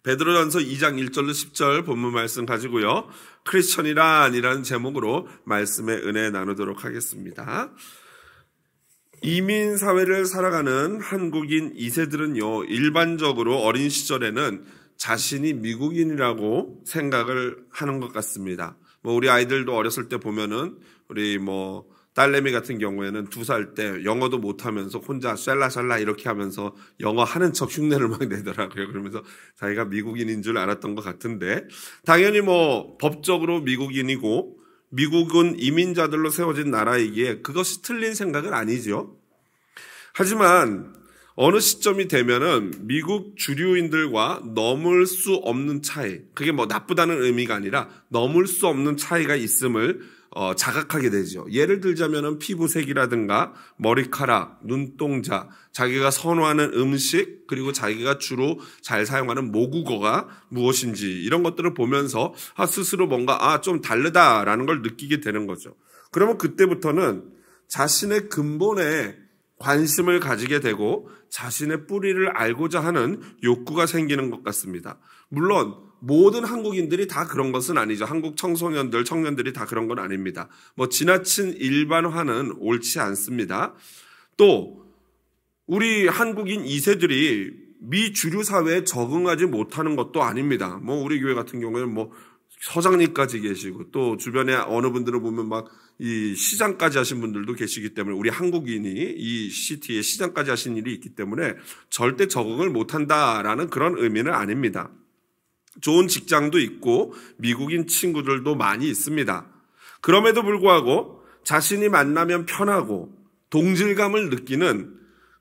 베드로전서 2장 1절로 10절 본문 말씀 가지고요. 크리스천이란이라는 제목으로 말씀의 은혜 나누도록 하겠습니다. 이민 사회를 살아가는 한국인 2세들은요, 일반적으로 어린 시절에는 자신이 미국인이라고 생각을 하는 것 같습니다. 우리 아이들도 어렸을 때 보면은 우리 딸내미 같은 경우에는 2살 때 영어도 못하면서 혼자 샬라샬라 이렇게 하면서 영어 하는 척 흉내를 막 내더라고요. 그러면서 자기가 미국인인 줄 알았던 것 같은데, 당연히 법적으로 미국인이고 미국은 이민자들로 세워진 나라이기에 그것이 틀린 생각은 아니죠. 하지만 어느 시점이 되면은 미국 주류인들과 넘을 수 없는 차이, 그게 나쁘다는 의미가 아니라 넘을 수 없는 차이가 있음을 자각하게 되죠. 예를 들자면은 피부색이라든가 머리카락, 눈동자, 자기가 선호하는 음식, 그리고 자기가 주로 잘 사용하는 모국어가 무엇인지 이런 것들을 보면서 스스로 뭔가 좀 다르다라는 걸 느끼게 되는 거죠. 그러면 그때부터는 자신의 근본에 관심을 가지게 되고 자신의 뿌리를 알고자 하는 욕구가 생기는 것 같습니다. 물론 모든 한국인들이 다 그런 것은 아니죠. 한국 청소년들, 청년들이 다 그런 건 아닙니다. 지나친 일반화는 옳지 않습니다. 또 우리 한국인 2세들이 미주류 사회에 적응하지 못하는 것도 아닙니다. 우리 교회 같은 경우에는 서장님까지 계시고, 또 주변에 어느 분들을 보면 이 시장까지 하신 분들도 계시기 때문에, 우리 한국인이 이 시티에 시장까지 하신 일이 있기 때문에 절대 적응을 못한다라는 그런 의미는 아닙니다. 좋은 직장도 있고 미국인 친구들도 많이 있습니다. 그럼에도 불구하고 자신이 만나면 편하고 동질감을 느끼는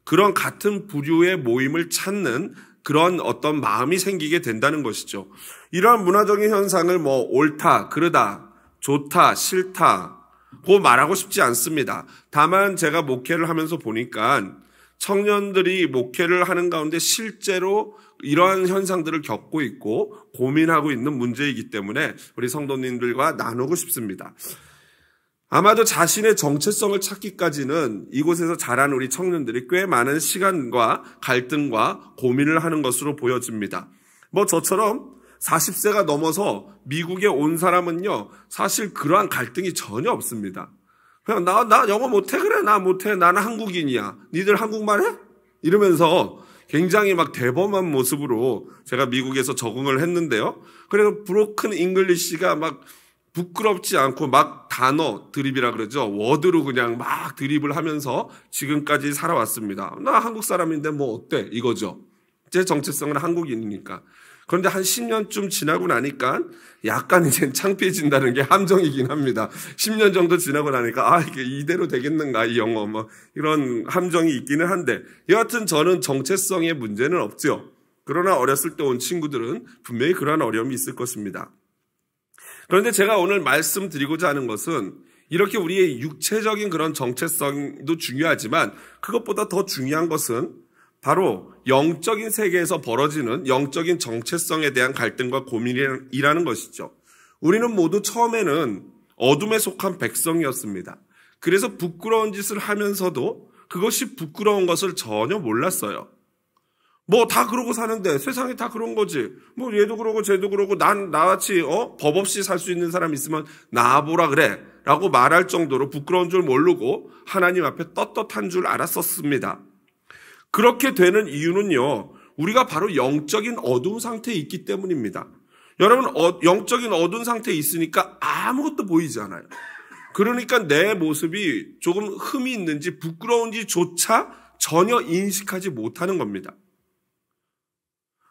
그런 같은 부류의 모임을 찾는 그런 어떤 마음이 생기게 된다는 것이죠. 이러한 문화적인 현상을 옳다, 그르다, 좋다, 싫다고 말하고 싶지 않습니다. 다만 제가 목회를 하면서 보니까 청년들이 목회를 하는 가운데 실제로 이러한 현상들을 겪고 있고 고민하고 있는 문제이기 때문에 우리 성도님들과 나누고 싶습니다. 아마도 자신의 정체성을 찾기까지는 이곳에서 자란 우리 청년들이 꽤 많은 시간과 갈등과 고민을 하는 것으로 보여집니다. 저처럼 40세가 넘어서 미국에 온 사람은요, 사실 그러한 갈등이 전혀 없습니다. 그냥 나 영어 못해? 그래, 나 못해. 나는 한국인이야. 니들 한국말 해? 이러면서 굉장히 대범한 모습으로 제가 미국에서 적응을 했는데요. 그래서 브로큰 잉글리시가 부끄럽지 않고 단어 드립이라 그러죠. 워드로 그냥 드립을 하면서 지금까지 살아왔습니다. 나 한국 사람인데 어때? 이거죠. 제 정체성은 한국인이니까. 그런데 한 10년쯤 지나고 나니까 약간 이제 창피해진다는 게 함정이긴 합니다. 10년 정도 지나고 나니까 이게 이대로 되겠는가, 이 영어 이런 함정이 있기는 한데, 여하튼 저는 정체성의 문제는 없죠. 그러나 어렸을 때 온 친구들은 분명히 그러한 어려움이 있을 것입니다. 그런데 제가 오늘 말씀드리고자 하는 것은 이렇게 우리의 육체적인 그런 정체성도 중요하지만 그것보다 더 중요한 것은 바로 영적인 세계에서 벌어지는 영적인 정체성에 대한 갈등과 고민이라는 것이죠. 우리는 모두 처음에는 어둠에 속한 백성이었습니다. 그래서 부끄러운 짓을 하면서도 그것이 부끄러운 것을 전혀 몰랐어요. 다 그러고 사는데 세상이 다 그런 거지. 얘도 그러고 쟤도 그러고 나같이 법 없이 살 수 있는 사람 있으면 나와보라 그래 라고 말할 정도로 부끄러운 줄 모르고 하나님 앞에 떳떳한 줄 알았었습니다. 그렇게 되는 이유는요, 우리가 바로 영적인 어두운 상태에 있기 때문입니다. 여러분, 영적인 어두운 상태에 있으니까 아무것도 보이지 않아요. 그러니까 내 모습이 조금 흠이 있는지 부끄러운지조차 전혀 인식하지 못하는 겁니다.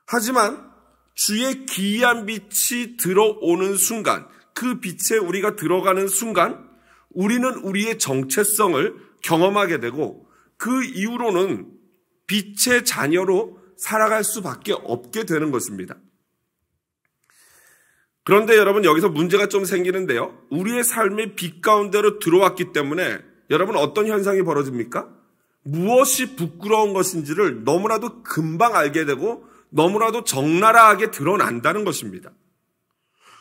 하지만 주의 기이한 빛이 들어오는 순간, 그 빛에 우리가 들어가는 순간 우리는 우리의 정체성을 경험하게 되고 그 이후로는 빛의 자녀로 살아갈 수밖에 없게 되는 것입니다. 그런데 여러분, 여기서 문제가 좀 생기는데요. 우리의 삶의 빛 가운데로 들어왔기 때문에 여러분, 어떤 현상이 벌어집니까? 무엇이 부끄러운 것인지를 너무나도 금방 알게 되고 너무나도 적나라하게 드러난다는 것입니다.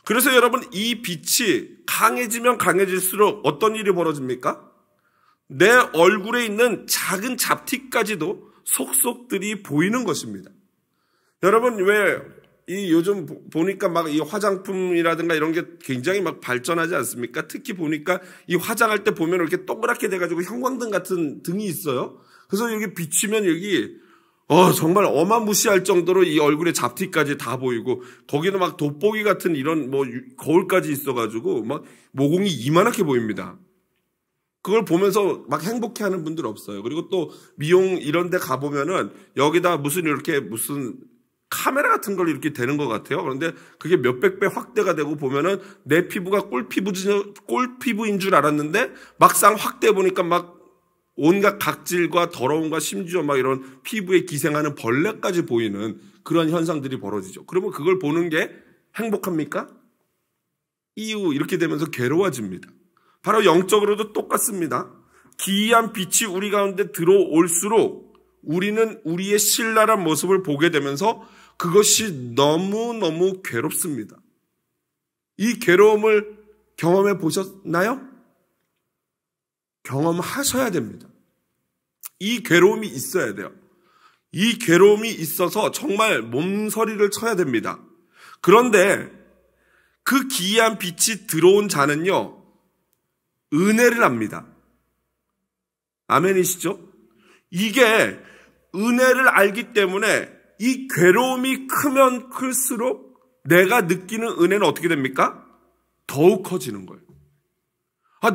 그래서 여러분, 이 빛이 강해지면 강해질수록 어떤 일이 벌어집니까? 내 얼굴에 있는 작은 잡티까지도 속속들이 보이는 것입니다. 여러분, 왜 이 요즘 보니까 막 이 화장품이라든가 이런 게 굉장히 막 발전하지 않습니까? 특히 보니까 이 화장할 때 보면 이렇게 동그랗게 돼가지고 형광등 같은 등이 있어요. 그래서 여기 비치면 여기 정말 어마무시할 정도로 이 얼굴에 잡티까지 다 보이고, 거기는 막 돋보기 같은 이런 뭐 거울까지 있어가지고 막 모공이 이만하게 보입니다. 그걸 보면서 막 행복해하는 분들 없어요. 그리고 또 미용 이런 데 가보면은 여기다 무슨 카메라 같은 걸 이렇게 대는 것 같아요. 그런데 그게 몇백 배 확대가 되고 보면은 내 피부가 꼴피부인 줄 알았는데 막상 확대해 보니까 막 온갖 각질과 더러움과 심지어 막 이런 피부에 기생하는 벌레까지 보이는 그런 현상들이 벌어지죠. 그러면 그걸 보는 게 행복합니까? 이렇게 되면서 괴로워집니다. 바로 영적으로도 똑같습니다. 기이한 빛이 우리 가운데 들어올수록 우리는 우리의 신랄한 모습을 보게 되면서 그것이 너무너무 괴롭습니다. 이 괴로움을 경험해 보셨나요? 경험하셔야 됩니다. 이 괴로움이 있어야 돼요. 이 괴로움이 있어서 정말 몸서리를 쳐야 됩니다. 그런데 그 기이한 빛이 들어온 자는요, 은혜를 압니다. 아멘이시죠? 이게 은혜를 알기 때문에 이 괴로움이 크면 클수록 내가 느끼는 은혜는 어떻게 됩니까? 더욱 커지는 거예요.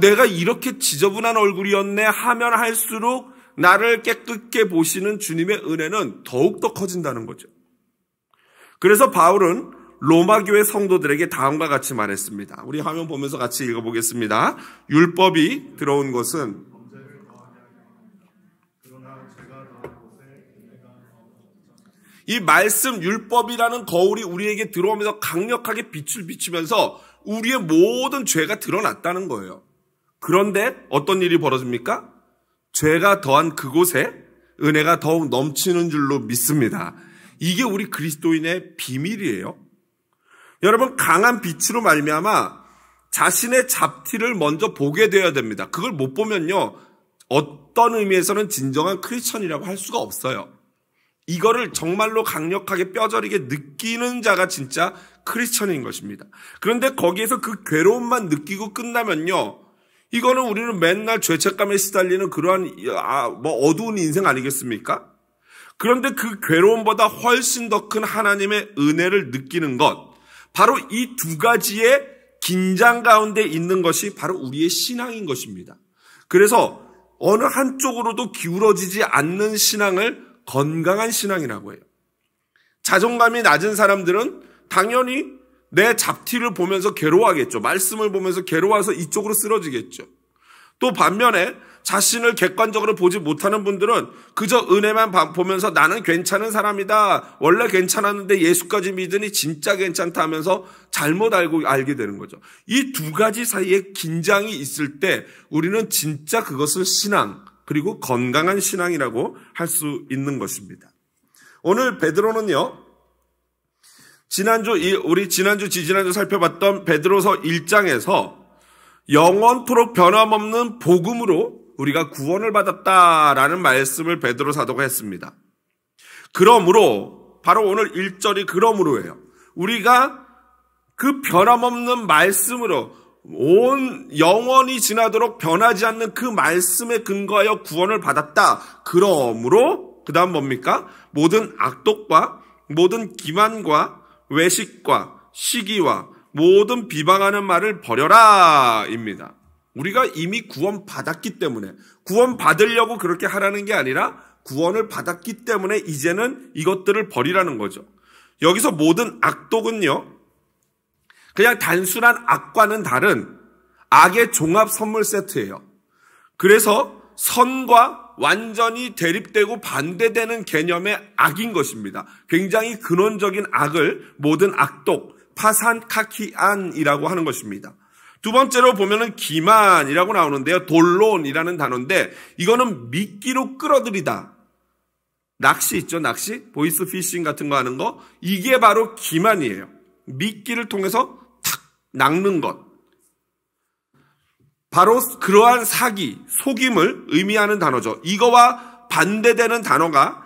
내가 이렇게 지저분한 얼굴이었네 하면 할수록 나를 깨끗게 보시는 주님의 은혜는 더욱더 커진다는 거죠. 그래서 바울은 로마 교회 성도들에게 다음과 같이 말했습니다. 우리 화면 보면서 같이 읽어보겠습니다. 율법이 들어온 것은 이 말씀 율법이라는 거울이 우리에게 들어오면서 강력하게 빛을 비추면서 우리의 모든 죄가 드러났다는 거예요. 그런데 어떤 일이 벌어집니까? 죄가 더한 그곳에 은혜가 더욱 넘치는 줄로 믿습니다. 이게 우리 그리스도인의 비밀이에요. 여러분, 강한 빛으로 말미암아 자신의 잡티를 먼저 보게 되어야 됩니다. 그걸 못 보면요, 어떤 의미에서는 진정한 크리스천이라고 할 수가 없어요. 이거를 정말로 강력하게 뼈저리게 느끼는 자가 진짜 크리스천인 것입니다. 그런데 거기에서 그 괴로움만 느끼고 끝나면요, 이거는 우리는 맨날 죄책감에 시달리는 그러한 어두운 인생 아니겠습니까? 그런데 그 괴로움보다 훨씬 더 큰 하나님의 은혜를 느끼는 것, 바로 이 두 가지의 긴장 가운데 있는 것이 바로 우리의 신앙인 것입니다. 그래서 어느 한쪽으로도 기울어지지 않는 신앙을 건강한 신앙이라고 해요. 자존감이 낮은 사람들은 당연히 내 잡티를 보면서 괴로워하겠죠. 말씀을 보면서 괴로워서 이쪽으로 쓰러지겠죠. 또 반면에 자신을 객관적으로 보지 못하는 분들은 그저 은혜만 보면서 나는 괜찮은 사람이다, 원래 괜찮았는데 예수까지 믿으니 진짜 괜찮다 하면서 잘못 알게 되는 거죠. 이 두 가지 사이에 긴장이 있을 때 우리는 진짜 그것을 신앙, 그리고 건강한 신앙이라고 할 수 있는 것입니다. 오늘 베드로는요, 지지난주 살펴봤던 베드로서 1장에서 영원토록 변함없는 복음으로 우리가 구원을 받았다라는 말씀을 베드로 사도가 했습니다. 그러므로, 바로 오늘 1절이 그러므로예요. 우리가 그 변함없는 말씀으로 온 영원히 지나도록 변하지 않는 그 말씀에 근거하여 구원을 받았다. 그러므로 그 다음 뭡니까? 모든 악독과 모든 기만과 외식과 시기와 모든 비방하는 말을 버려라 입니다. 우리가 이미 구원 받았기 때문에, 구원 받으려고 그렇게 하라는 게 아니라 구원을 받았기 때문에 이제는 이것들을 버리라는 거죠. 여기서 모든 악독은요, 그냥 단순한 악과는 다른 악의 종합 선물 세트예요. 그래서 선과 완전히 대립되고 반대되는 개념의 악인 것입니다. 굉장히 근원적인 악을 모든 악독, 파산카키안이라고 하는 것입니다. 두 번째로 보면은 기만이라고 나오는데요, 돌론이라는 단어인데 이거는 미끼로 끌어들이다. 낚시 있죠, 낚시? 보이스 피싱 같은 거 하는 거, 이게 바로 기만이에요. 미끼를 통해서 탁 낚는 것. 바로 그러한 사기, 속임을 의미하는 단어죠. 이거와 반대되는 단어가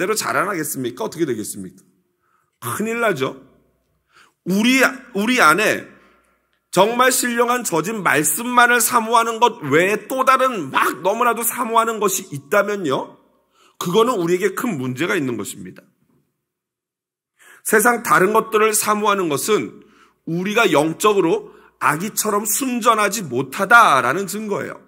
제대로 자라나겠습니까? 어떻게 되겠습니까? 큰일 나죠. 우리 안에 정말 신령한 젖은 말씀만을 사모하는 것 외에 또 다른 막 너무나도 사모하는 것이 있다면요, 그거는 우리에게 큰 문제가 있는 것입니다. 세상 다른 것들을 사모하는 것은 우리가 영적으로 아기처럼 순전하지 못하다라는 증거예요.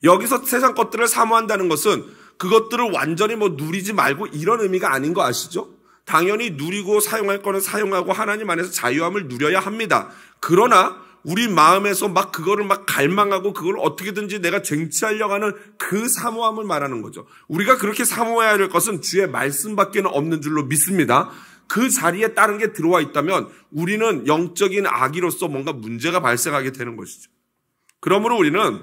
여기서 세상 것들을 사모한다는 것은 그것들을 완전히 누리지 말고 이런 의미가 아닌 거 아시죠? 당연히 누리고 사용할 거는 사용하고 하나님 안에서 자유함을 누려야 합니다. 그러나 우리 마음에서 막 그거를 막 갈망하고 그걸 어떻게든지 내가 쟁취하려고 하는 그 사모함을 말하는 거죠. 우리가 그렇게 사모해야 할 것은 주의 말씀밖에는 없는 줄로 믿습니다. 그 자리에 다른 게 들어와 있다면 우리는 영적인 아기로서 뭔가 문제가 발생하게 되는 것이죠. 그러므로 우리는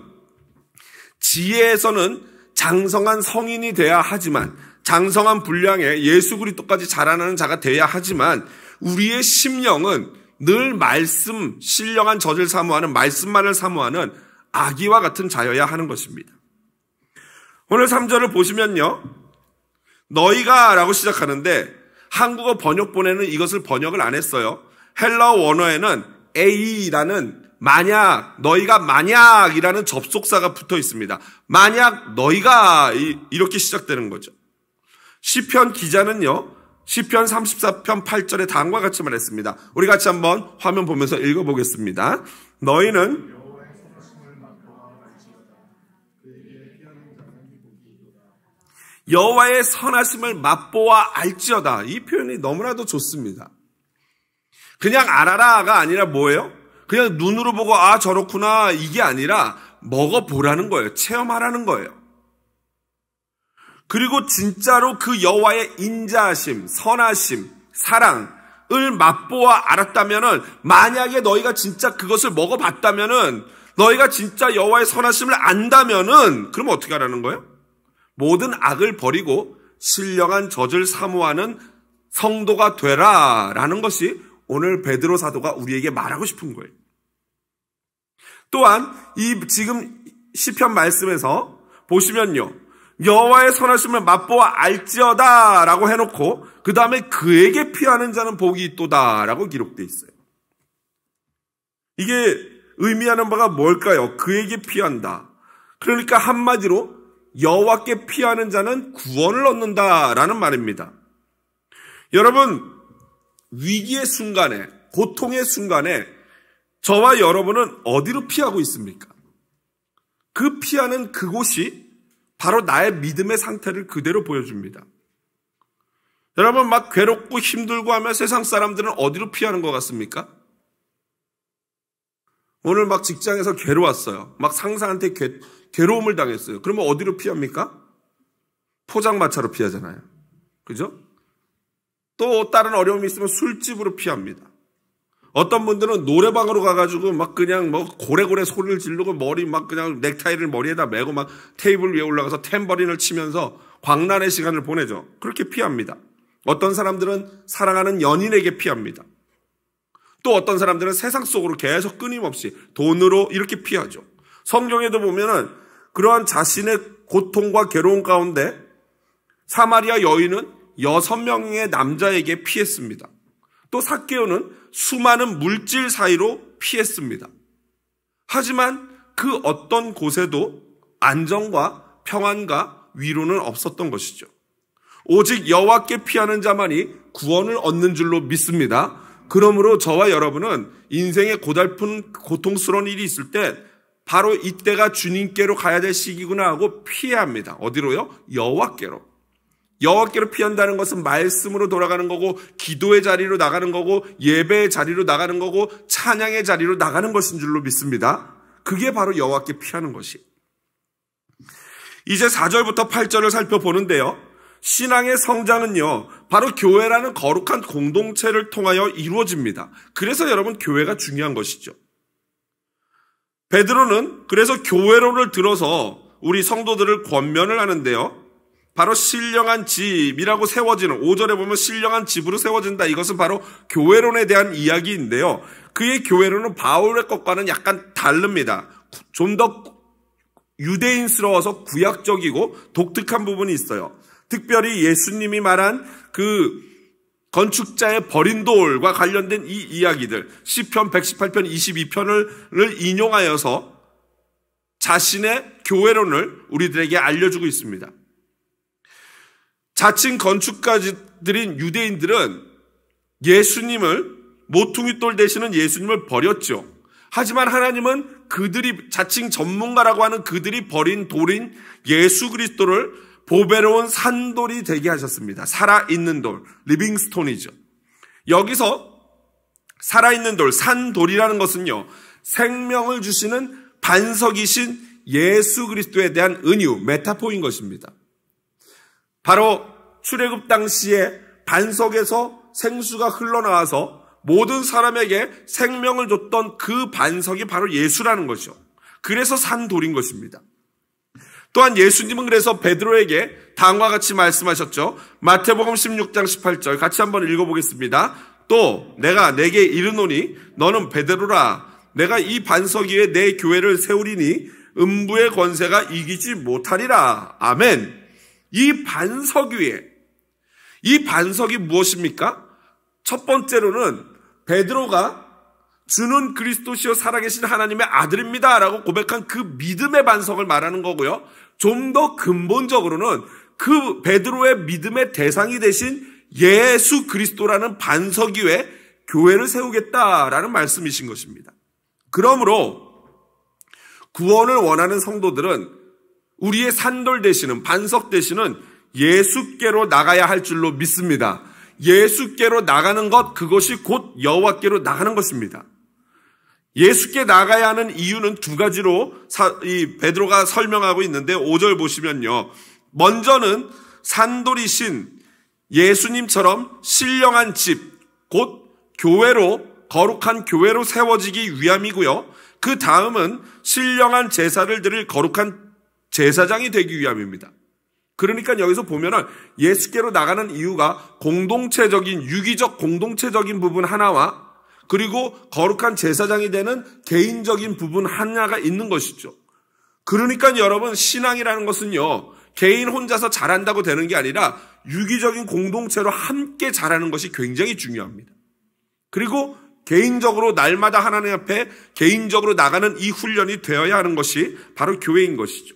지혜에서는 장성한 성인이 돼야 하지만, 장성한 분량의 예수 그리스도까지 자라나는 자가 돼야 하지만, 우리의 심령은 늘 말씀, 신령한 젖을 사모하는 말씀만을 사모하는 아기와 같은 자여야 하는 것입니다. 오늘 3절을 보시면요. 너희가 라고 시작하는데 한국어 번역본에는 이것을 번역을 안 했어요. 헬라어 원어에는 A라는 만약, 너희가 만약이라는 접속사가 붙어 있습니다. 만약 너희가 이렇게 시작되는 거죠. 시편 기자는요. 시편 34편 8절에 다음과 같이 말했습니다. 우리 같이 한번 화면 보면서 읽어보겠습니다. 너희는 여호와의 선하심을 맛보아 알지어다. 이 표현이 너무나도 좋습니다. 그냥 알아라가 아니라 뭐예요? 그냥 눈으로 보고 아 저렇구나 이게 아니라 먹어보라는 거예요. 체험하라는 거예요. 그리고 진짜로 그 여호와의 인자하심, 선하심, 사랑을 맛보아 알았다면은 만약에 너희가 진짜 그것을 먹어봤다면은 너희가 진짜 여호와의 선하심을 안다면은 그럼 어떻게 하라는 거예요? 모든 악을 버리고 신령한 젖을 사모하는 성도가 되라라는 것이 오늘 베드로 사도가 우리에게 말하고 싶은 거예요. 또한 이 지금 시편 말씀에서 보시면요. 여호와의 선하심을 맛보아 알지어다 라고 해놓고 그 다음에 그에게 피하는 자는 복이 있도다 라고 기록되어 있어요. 이게 의미하는 바가 뭘까요? 그에게 피한다. 그러니까 한마디로 여호와께 피하는 자는 구원을 얻는다라는 말입니다. 여러분 위기의 순간에 고통의 순간에 저와 여러분은 어디로 피하고 있습니까? 그 피하는 그곳이 바로 나의 믿음의 상태를 그대로 보여줍니다. 여러분 막 괴롭고 힘들고 하면 세상 사람들은 어디로 피하는 것 같습니까? 오늘 막 직장에서 괴로웠어요. 막 상사한테 괴로움을 당했어요. 그러면 어디로 피합니까? 포장마차로 피하잖아요. 그죠? 또 다른 어려움이 있으면 술집으로 피합니다. 어떤 분들은 노래방으로 가가지고 막 그냥 뭐 고래고래 소리를 지르고 머리 막 그냥 넥타이를 머리에다 메고 막 테이블 위에 올라가서 탬버린을 치면서 광란의 시간을 보내죠. 그렇게 피합니다. 어떤 사람들은 사랑하는 연인에게 피합니다. 또 어떤 사람들은 세상 속으로 계속 끊임없이 돈으로 이렇게 피하죠. 성경에도 보면은 그러한 자신의 고통과 괴로움 가운데 사마리아 여인은 6명의 남자에게 피했습니다. 또 삭개오는 수많은 물질 사이로 피했습니다. 하지만 그 어떤 곳에도 안정과 평안과 위로는 없었던 것이죠. 오직 여호와께 피하는 자만이 구원을 얻는 줄로 믿습니다. 그러므로 저와 여러분은 인생의 고달픈 고통스러운 일이 있을 때 바로 이때가 주님께로 가야 될 시기구나 하고 피해야 합니다. 어디로요? 여호와께로. 여호와께로 피한다는 것은 말씀으로 돌아가는 거고 기도의 자리로 나가는 거고 예배의 자리로 나가는 거고 찬양의 자리로 나가는 것인 줄로 믿습니다. 그게 바로 여호와께 피하는 것이. 이제 4절부터 8절을 살펴보는데요. 신앙의 성장은요. 바로 교회라는 거룩한 공동체를 통하여 이루어집니다. 그래서 여러분 교회가 중요한 것이죠. 베드로는 그래서 교회론을 들어서 우리 성도들을 권면을 하는데요. 바로 신령한 집이라고 세워지는 5절에 보면 신령한 집으로 세워진다. 이것은 바로 교회론에 대한 이야기인데요. 그의 교회론은 바울의 것과는 약간 다릅니다. 좀 더 유대인스러워서 구약적이고 독특한 부분이 있어요. 특별히 예수님이 말한 그 건축자의 버린 돌과 관련된 이 이야기들 시편 118편 22편을 인용하여서 자신의 교회론을 우리들에게 알려주고 있습니다. 자칭 건축가들인 유대인들은 예수님을 모퉁이 돌 되시는 예수님을 버렸죠. 하지만 하나님은 그들이 자칭 전문가라고 하는 그들이 버린 돌인 예수 그리스도를 보배로운 산돌이 되게 하셨습니다. 살아있는 돌, 리빙스톤이죠. 여기서 살아있는 돌, 산돌이라는 것은요. 생명을 주시는 반석이신 예수 그리스도에 대한 은유, 메타포인 것입니다. 바로 출애굽 당시에 반석에서 생수가 흘러나와서 모든 사람에게 생명을 줬던 그 반석이 바로 예수라는 것이죠. 그래서 산돌인 것입니다. 또한 예수님은 그래서 베드로에게 다음과 같이 말씀하셨죠. 마태복음 16장 18절 같이 한번 읽어보겠습니다. 또 내가 내게 이르노니 너는 베드로라. 내가 이 반석 위에 내 교회를 세우리니 음부의 권세가 이기지 못하리라. 아멘. 이 반석 위에, 이 반석이 무엇입니까? 첫 번째로는 베드로가 주는 그리스도시요 살아계신 하나님의 아들입니다 라고 고백한 그 믿음의 반석을 말하는 거고요. 좀 더 근본적으로는 그 베드로의 믿음의 대상이 되신 예수 그리스도라는 반석 위에 교회를 세우겠다라는 말씀이신 것입니다. 그러므로 구원을 원하는 성도들은 우리의 산돌 되시는, 반석 되시는 예수께로 나가야 할 줄로 믿습니다. 예수께로 나가는 것, 그것이 곧 여호와께로 나가는 것입니다. 예수께 나가야 하는 이유는 두 가지로 이 베드로가 설명하고 있는데 5절 보시면요. 먼저는 산돌이신 예수님처럼 신령한 집, 곧 교회로, 거룩한 교회로 세워지기 위함이고요. 그 다음은 신령한 제사를 드릴 거룩한 제사장이 되기 위함입니다. 그러니까 여기서 보면은 예수께로 나가는 이유가 공동체적인, 유기적 공동체적인 부분 하나와 그리고 거룩한 제사장이 되는 개인적인 부분 하나가 있는 것이죠. 그러니까 여러분, 신앙이라는 것은요, 개인 혼자서 잘한다고 되는 게 아니라 유기적인 공동체로 함께 잘하는 것이 굉장히 중요합니다. 그리고 개인적으로 날마다 하나님 앞에 개인적으로 나가는 이 훈련이 되어야 하는 것이 바로 교회인 것이죠.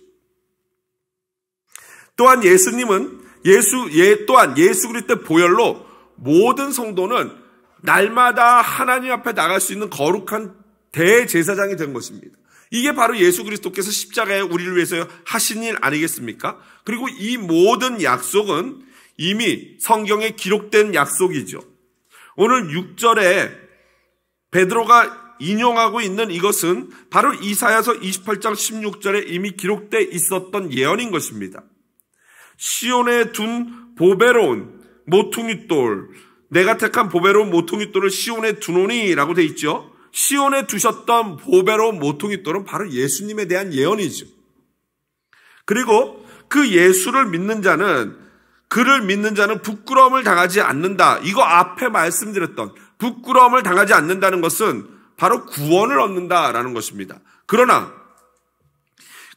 또한 예수님은 또한 예수 그리스도의 보혈로 모든 성도는 날마다 하나님 앞에 나갈 수 있는 거룩한 대제사장이 된 것입니다. 이게 바로 예수 그리스도께서 십자가에 우리를 위해서 하신 일 아니겠습니까? 그리고 이 모든 약속은 이미 성경에 기록된 약속이죠. 오늘 6절에 베드로가 인용하고 있는 이것은 바로 이사야서 28장 16절에 이미 기록되어 있었던 예언인 것입니다. 시온에 둔 보배로운 모퉁이돌, 내가 택한 보배로운 모퉁이돌을 시온에 두노니 라고 돼 있죠. 시온에 두셨던 보배로운 모퉁이돌은 바로 예수님에 대한 예언이죠. 그리고 그 예수를 믿는 자는, 그를 믿는 자는 부끄러움을 당하지 않는다. 이거 앞에 말씀드렸던 부끄러움을 당하지 않는다는 것은 바로 구원을 얻는다라는 것입니다. 그러나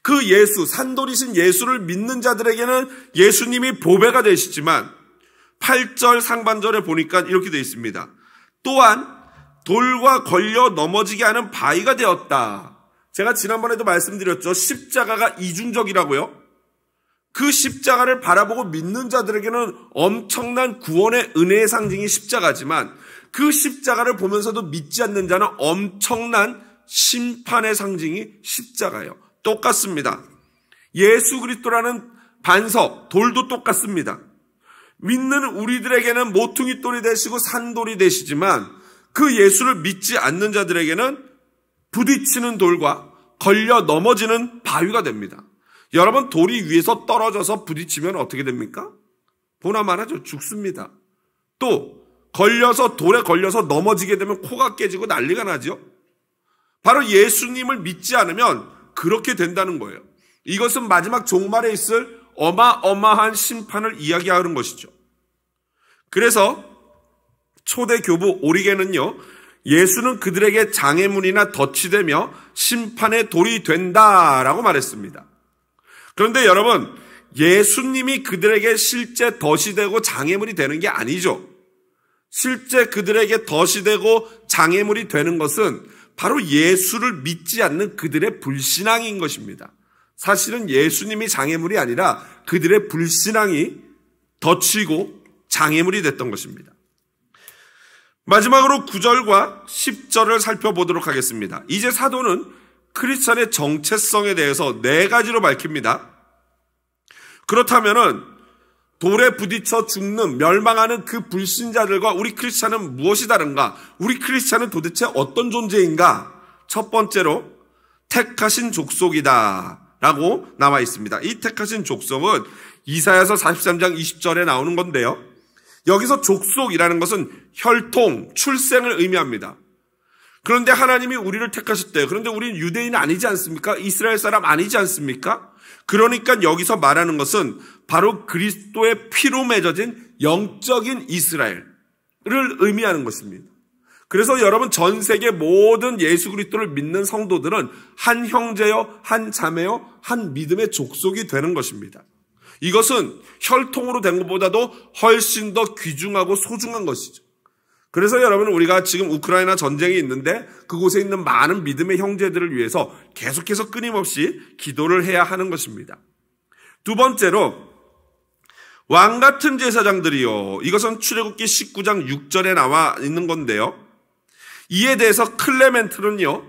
그 예수, 산돌이신 예수를 믿는 자들에게는 예수님이 보배가 되시지만 8절 상반절에 보니까 이렇게 되어 있습니다. 또한 돌과 걸려 넘어지게 하는 바위가 되었다. 제가 지난번에도 말씀드렸죠. 십자가가 이중적이라고요. 그 십자가를 바라보고 믿는 자들에게는 엄청난 구원의 은혜의 상징이 십자가지만 그 십자가를 보면서도 믿지 않는 자는 엄청난 심판의 상징이 십자가예요. 똑같습니다. 예수 그리스도라는 반석, 돌도 똑같습니다. 믿는 우리들에게는 모퉁이돌이 되시고 산돌이 되시지만 그 예수를 믿지 않는 자들에게는 부딪히는 돌과 걸려 넘어지는 바위가 됩니다. 여러분, 돌이 위에서 떨어져서 부딪히면 어떻게 됩니까? 보나마나죠. 죽습니다. 또 돌에 걸려서 넘어지게 되면 코가 깨지고 난리가 나죠. 바로 예수님을 믿지 않으면 그렇게 된다는 거예요. 이것은 마지막 종말에 있을 어마어마한 심판을 이야기하는 것이죠. 그래서 초대 교부 오리겐은요, 예수는 그들에게 장애물이나 덫이 되며 심판의 돌이 된다라고 말했습니다. 그런데 여러분, 예수님이 그들에게 실제 덫이 되고 장애물이 되는 게 아니죠. 실제 그들에게 덫이 되고 장애물이 되는 것은 바로 예수를 믿지 않는 그들의 불신앙인 것입니다. 사실은 예수님이 장애물이 아니라 그들의 불신앙이 덫이고 장애물이 됐던 것입니다. 마지막으로 9절과 10절을 살펴보도록 하겠습니다. 이제 사도는 크리스찬의 정체성에 대해서 4가지로 밝힙니다. 그렇다면은 돌에 부딪혀 죽는, 멸망하는 그 불신자들과 우리 크리스찬은 무엇이 다른가? 우리 크리스찬은 도대체 어떤 존재인가? 첫 번째로 택하신 족속이다 라고 나와 있습니다. 이 택하신 족속은 이사야서 43장 20절에 나오는 건데요. 여기서 족속이라는 것은 혈통, 출생을 의미합니다. 그런데 하나님이 우리를 택하셨대요. 그런데 우리는 유대인 아니지 않습니까? 이스라엘 사람 아니지 않습니까? 그러니까 여기서 말하는 것은 바로 그리스도의 피로 맺어진 영적인 이스라엘, 의미하는 것입니다. 그래서 여러분 전 세계 모든 예수 그리스도를 믿는 성도들은 한 형제요, 한 자매요, 한 믿음의 족속이 되는 것입니다. 이것은 혈통으로 된 것보다도 훨씬 더 귀중하고 소중한 것이죠. 그래서 여러분 우리가 지금 우크라이나 전쟁이 있는데 그곳에 있는 많은 믿음의 형제들을 위해서 계속해서 끊임없이 기도를 해야 하는 것입니다. 두 번째로 왕 같은 제사장들이요. 이것은 출애굽기 19장 6절에 나와 있는 건데요. 이에 대해서 클레멘트는요.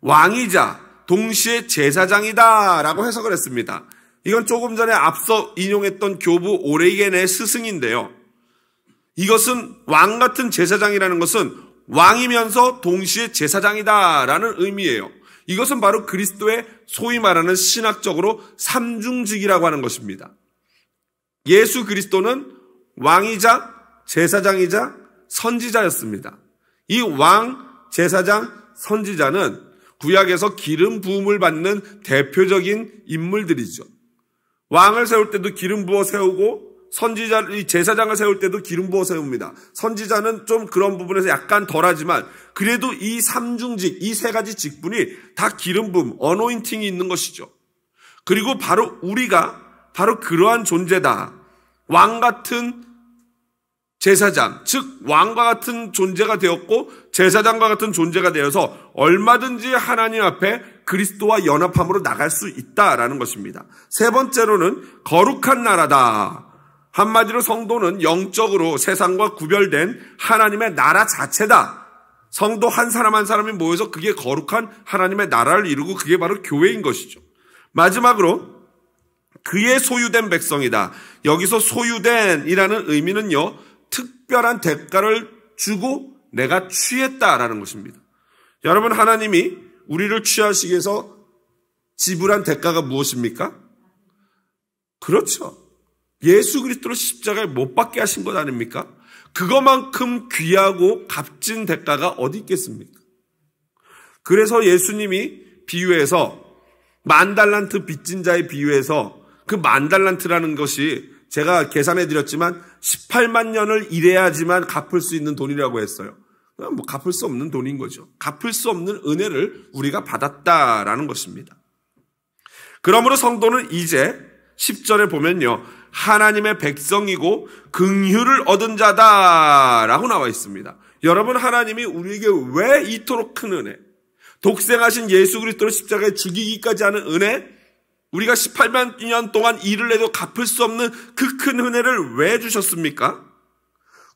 왕이자 동시에 제사장이다 라고 해석을 했습니다. 이건 조금 전에 앞서 인용했던 교부 오레겐의 스승인데요. 이것은 왕 같은 제사장이라는 것은 왕이면서 동시에 제사장이다라는 의미예요. 이것은 바로 그리스도의 소위 말하는 신학적으로 삼중직이라고 하는 것입니다. 예수 그리스도는 왕이자 제사장이자 선지자였습니다. 이 왕, 제사장, 선지자는 구약에서 기름 부음을 받는 대표적인 인물들이죠. 왕을 세울 때도 기름 부어 세우고 제사장을 세울 때도 기름 부어 세웁니다. 선지자는 좀 그런 부분에서 약간 덜하지만 그래도 이 삼중직, 이 세 가지 직분이 다 기름 부음, 어노인팅이 있는 것이죠. 그리고 바로 우리가 바로 그러한 존재다. 왕 같은 제사장, 즉 왕과 같은 존재가 되었고 제사장과 같은 존재가 되어서 얼마든지 하나님 앞에 그리스도와 연합함으로 나갈 수 있다라는 것입니다. 세 번째로는 거룩한 나라다. 한마디로 성도는 영적으로 세상과 구별된 하나님의 나라 자체다. 성도 한 사람 한 사람이 모여서 그게 거룩한 하나님의 나라를 이루고 그게 바로 교회인 것이죠. 마지막으로 그의 소유된 백성이다. 여기서 소유된이라는 의미는요. 특별한 대가를 주고 내가 취했다라는 것입니다. 여러분 하나님이 우리를 취하시기 위해서 지불한 대가가 무엇입니까? 그렇죠. 예수 그리스도를 십자가에 못 박게 하신 것 아닙니까? 그것만큼 귀하고 값진 대가가 어디 있겠습니까? 그래서 예수님이 비유해서 10,000달란트 빚진 자의 비유해서 그 10,000달란트라는 것이 제가 계산해 드렸지만 18만 년을 일해야지만 갚을 수 있는 돈이라고 했어요. 뭐 갚을 수 없는 돈인 거죠. 갚을 수 없는 은혜를 우리가 받았다라는 것입니다. 그러므로 성도는 이제 10절에 보면요. 하나님의 백성이고 긍휼을 얻은 자다라고 나와 있습니다. 여러분 하나님이 우리에게 왜 이토록 큰 은혜, 독생하신 예수 그리스도를 십자가에 죽이기까지 하는 은혜, 우리가 18만 년 동안 일을 해도 갚을 수 없는 그 큰 은혜를 왜 주셨습니까?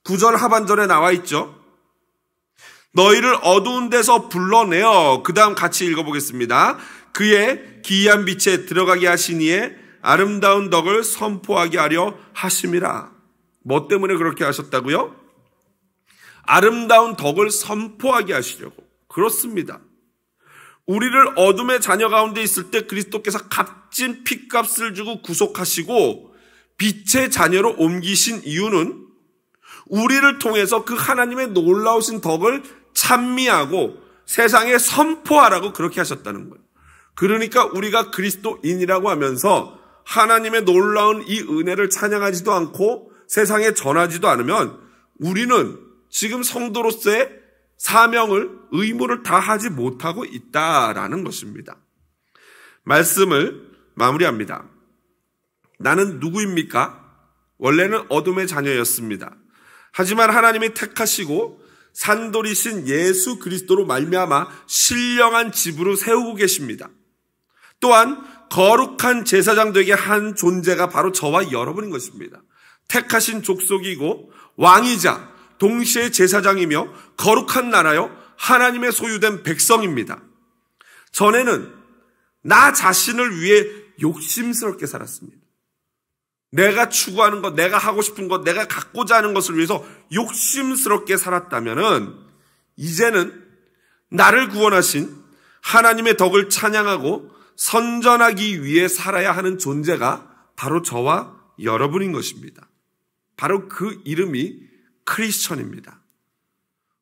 9절 하반절에 나와 있죠. 너희를 어두운 데서 불러내어, 그 다음 같이 읽어보겠습니다. 그의 기이한 빛에 들어가게 하시니에 아름다운 덕을 선포하게 하려 하심이라. 뭐 때문에 그렇게 하셨다고요? 아름다운 덕을 선포하게 하시려고. 그렇습니다. 우리를 어둠의 자녀 가운데 있을 때 그리스도께서 값진 핏값을 주고 구속하시고 빛의 자녀로 옮기신 이유는 우리를 통해서 그 하나님의 놀라우신 덕을 찬미하고 세상에 선포하라고 그렇게 하셨다는 거예요. 그러니까 우리가 그리스도인이라고 하면서 하나님의 놀라운 이 은혜를 찬양하지도 않고 세상에 전하지도 않으면 우리는 지금 성도로서의 사명을, 의무를 다하지 못하고 있다라는 것입니다. 말씀을 마무리합니다. 나는 누구입니까? 원래는 어둠의 자녀였습니다. 하지만 하나님이 택하시고 산돌이신 예수 그리스도로 말미암아 신령한 집으로 세우고 계십니다. 또한 거룩한 제사장 되게 한 존재가 바로 저와 여러분인 것입니다. 택하신 족속이고 왕이자 동시에 제사장이며 거룩한 나라요 하나님의 소유된 백성입니다. 전에는 나 자신을 위해 욕심스럽게 살았습니다. 내가 추구하는 것, 내가 하고 싶은 것, 내가 갖고자 하는 것을 위해서 욕심스럽게 살았다면은 이제는 나를 구원하신 하나님의 덕을 찬양하고 선전하기 위해 살아야 하는 존재가 바로 저와 여러분인 것입니다. 바로 그 이름이 크리스천입니다.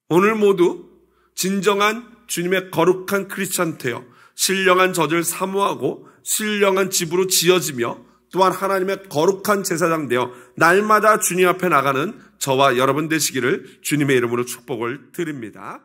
오늘 모두 진정한 주님의 거룩한 크리스천 되어 신령한 젖을 사모하고 신령한 집으로 지어지며 또한 하나님의 거룩한 제사장 되어 날마다 주님 앞에 나가는 저와 여러분 되시기를 주님의 이름으로 축복을 드립니다.